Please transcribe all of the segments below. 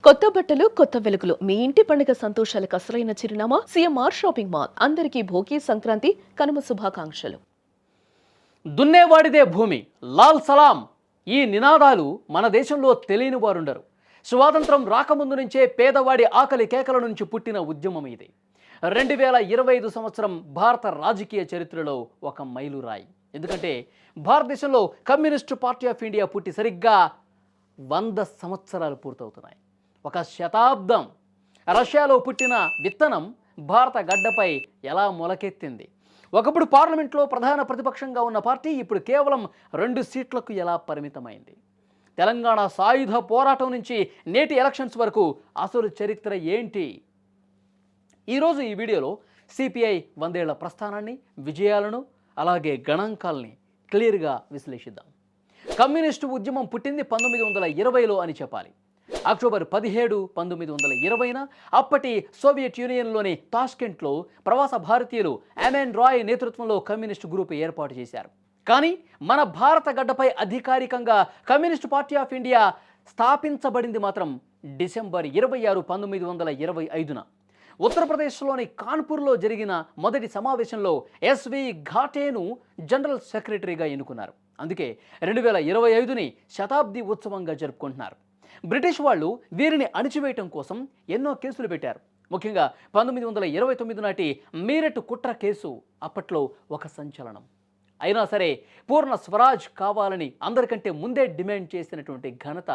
కొత్త బట్టలు కొత్త వెలుగులు మీ ఇంటి పండుగ సంతోషాలకు అసలైన చిరునామా సిఎంఆర్ షాపింగ్ మాల్. అందరికీ భోగి సంక్రాంతి కనుమ శుభాకాంక్షలు. దున్నేవాడిదే భూమి, లాల్ సలాం ఈ నినాదాలు మన దేశంలో తెలియని వారుండరు. స్వాతంత్రం రాకముందు నుంచే పేదవాడి ఆకలి కేకల నుంచి పుట్టిన ఉద్యమం ఇది. 2025 సంవత్సరం భారత రాజకీయ చరిత్రలో ఒక మైలురాయి. ఎందుకంటే భారతదేశంలో కమ్యూనిస్టు పార్టీ ఆఫ్ ఇండియా పుట్టి సరిగ్గా 100 సంవత్సరాలు పూర్తవుతున్నాయి. ఒక శతాబ్దం. రష్యాలో పుట్టిన విత్తనం భారత గడ్డపై ఎలా మొలకెత్తింది? ఒకప్పుడు పార్లమెంట్లో ప్రధాన ప్రతిపక్షంగా ఉన్న పార్టీ ఇప్పుడు కేవలం 2 సీట్లకు ఎలా పరిమితమైంది? తెలంగాణ సాయుధ పోరాటం నుంచి నేటి ఎలక్షన్స్ వరకు అసలు చరిత్ర ఏంటి? ఈరోజు ఈ వీడియోలో సిపిఐ 100 ఏళ్ల ప్రస్థానాన్ని, విజయాలను, అలాగే గణాంకాల్ని క్లియర్గా విశ్లేషిద్దాం. కమ్యూనిస్టు ఉద్యమం పుట్టింది 1920లో అని చెప్పాలి. అక్టోబర్ 17, 1920న అప్పటి సోవియట్ యూనియన్లోని తాష్కెంట్లో ప్రవాస భారతీయులు ఎమెన్ రాయ్ నేతృత్వంలో కమ్యూనిస్టు గ్రూప్ ఏర్పాటు చేశారు. కానీ మన భారత గడ్డపై అధికారికంగా కమ్యూనిస్టు పార్టీ ఆఫ్ ఇండియా స్థాపించబడింది మాత్రం డిసెంబర్ 26, 1925న. ఉత్తరప్రదేశ్లోని కాన్పూర్లో జరిగిన మొదటి సమావేశంలో ఎస్వి ఘాటేను జనరల్ సెక్రటరీగా ఎన్నుకున్నారు. అందుకే 2025ని శతాబ్ది ఉత్సవంగా జరుపుకుంటున్నారు. బ్రిటిష్ వాళ్ళు వీరిని అణిచివేయటం కోసం ఎన్నో కేసులు పెట్టారు. ముఖ్యంగా 1929 నాటి మీరట్ కుట్ర కేసు అప్పట్లో ఒక సంచలనం. అయినా సరే పూర్ణ స్వరాజ్ కావాలని అందరికంటే ముందే డిమాండ్ చేసినటువంటి ఘనత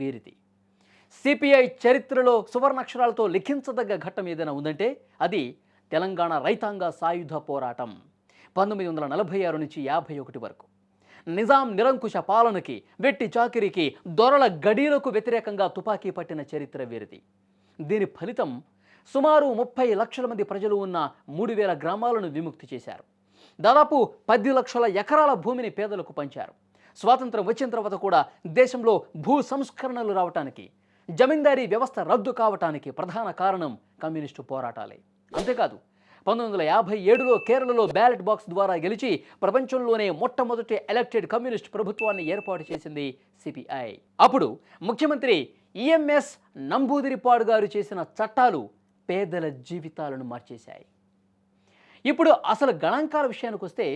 వీరిది. సిపిఐ చరిత్రలో సువర్ణాక్షరాలతో లిఖించదగ్గ ఘట్టం ఏదైనా ఉందంటే అది తెలంగాణ రైతాంగ సాయుధ పోరాటం 1946 నుంచి 51 వరకు. నిజాం నిరంకుశ పాలనకి, వెట్టి చాకిరికి, దొరల గడీలకు వ్యతిరేకంగా తుపాకీ పట్టిన చరిత్ర వీరిది. దీని ఫలితం సుమారు 30 లక్షల మంది ప్రజలు ఉన్న 3000 గ్రామాలను విముక్తి చేశారు. దాదాపు 10 లక్షల ఎకరాల భూమిని పేదలకు పంచారు. స్వాతంత్రం వచ్చిన తర్వాత కూడా దేశంలో భూ సంస్కరణలు రావటానికి, జమీందారీ వ్యవస్థ రద్దు కావటానికి ప్రధాన కారణం కమ్యూనిస్టు పోరాటాలే. అంతేకాదు 1957లో కేరళలో బ్యాలెట్ బాక్స్ ద్వారా గెలిచి ప్రపంచంలోనే మొట్టమొదటి ఎలక్టెడ్ కమ్యూనిస్ట్ ప్రభుత్వాన్ని ఏర్పాటు చేసింది సిపిఐ. అప్పుడు ముఖ్యమంత్రి ఈఎంఎస్ నంబూదిరిపాడు గారు చేసిన చట్టాలు పేదల జీవితాలను మార్చేశాయి. ఇప్పుడు అసలు గణాంకాల విషయానికి వస్తే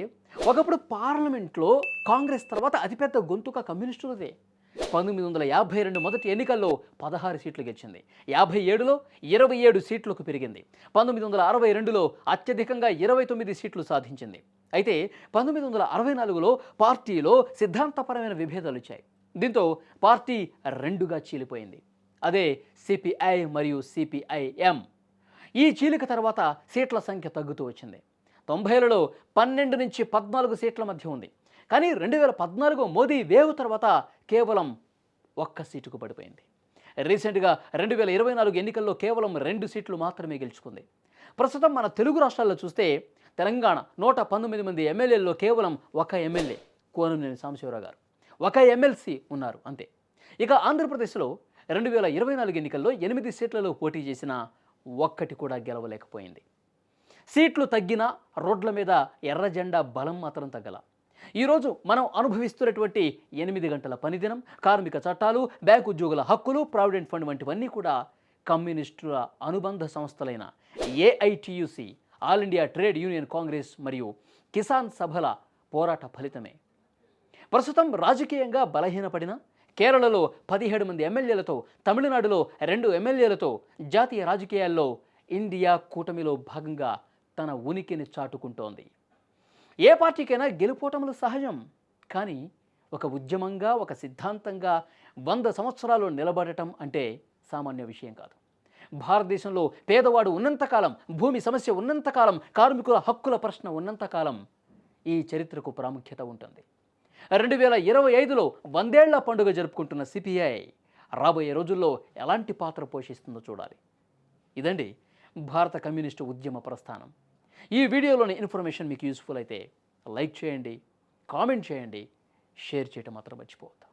ఒకప్పుడు పార్లమెంట్లో కాంగ్రెస్ తర్వాత అతిపెద్ద గొంతుక కమ్యూనిస్టులదే. 1952 మొదటి ఎన్నికల్లో 16 సీట్లు గెలిచింది. 57లో 27 సీట్లకు పెరిగింది. 1962లో అత్యధికంగా 29 సీట్లు సాధించింది. అయితే 1964లో పార్టీలో సిద్ధాంతపరమైన విభేదాలు వచ్చాయి. దీంతో పార్టీ రెండుగా చీలిపోయింది. అదే సిపిఐ మరియు సిపిఐఎం. ఈ చీలిక తర్వాత సీట్ల సంఖ్య తగ్గుతూ వచ్చింది. 90లలో 12 నుంచి 14 సీట్ల మధ్య ఉంది. కానీ 2014 మోదీ వేవ్ తర్వాత కేవలం 1 సీటుకు పడిపోయింది. రీసెంట్గా 2024 ఎన్నికల్లో కేవలం 2 సీట్లు మాత్రమే గెలుచుకుంది. ప్రస్తుతం మన తెలుగు రాష్ట్రాల్లో చూస్తే తెలంగాణ 119 మంది ఎమ్మెల్యేల్లో కేవలం 1 ఎమ్మెల్యే కోనంనేని సాంబశివరావు గారు, 1 ఎమ్మెల్సీ ఉన్నారు అంతే. ఇక ఆంధ్రప్రదేశ్లో 2024 ఎన్నికల్లో 8 సీట్లలో పోటీ చేసిన 1 కూడా గెలవలేకపోయింది. సీట్లు తగ్గినా రోడ్ల మీద ఎర్ర జెండా బలం మాత్రం తగ్గల. ఈరోజు మనం అనుభవిస్తున్నటువంటి 8 గంటల పనిదినం, కార్మిక చట్టాలు, బ్యాంకు ఉద్యోగుల హక్కులు, ప్రావిడెంట్ ఫండ్ వంటివన్నీ కూడా కమ్యూనిస్టుల అనుబంధ సంస్థలైన AITUC, all India trade union congress మరియు కిసాన్ సభల పోరాట ఫలితమే. ప్రస్తుతం రాజకీయంగా బలహీనపడిన కేరళలో 17 మంది ఎమ్మెల్యేలతో, తమిళనాడులో 2 ఎమ్మెల్యేలతో జాతీయ రాజకీయాల్లో ఇండియా కూటమిలో భాగంగా తన ఉనికిని చాటుకుంటోంది. ఏ పార్టీకైనా గెలుపోటములు సహజం. కానీ ఒక ఉద్యమంగా, ఒక సిద్ధాంతంగా 100 సంవత్సరాలు నిలబడటం అంటే సామాన్య విషయం కాదు. భారతదేశంలో పేదవాడు ఉన్నంతకాలం, భూమి సమస్య ఉన్నంతకాలం, కార్మికుల హక్కుల ప్రశ్న ఉన్నంతకాలం ఈ చరిత్రకు ప్రాముఖ్యత ఉంటుంది. 2025లో 100 ఏళ్ల పండుగ జరుపుకుంటున్న సిపిఐ రాబోయే రోజుల్లో ఎలాంటి పాత్ర పోషిస్తుందో చూడాలి. ఇదండి భారత కమ్యూనిస్టు ఉద్యమ ప్రస్థానం. ఈ వీడియోలోని ఇన్ఫర్మేషన్ మీకు యూస్ఫుల్ అయితే లైక్ చేయండి, కామెంట్ చేయండి, షేర్ చేయడం మాత్రం మర్చిపోవద్దు.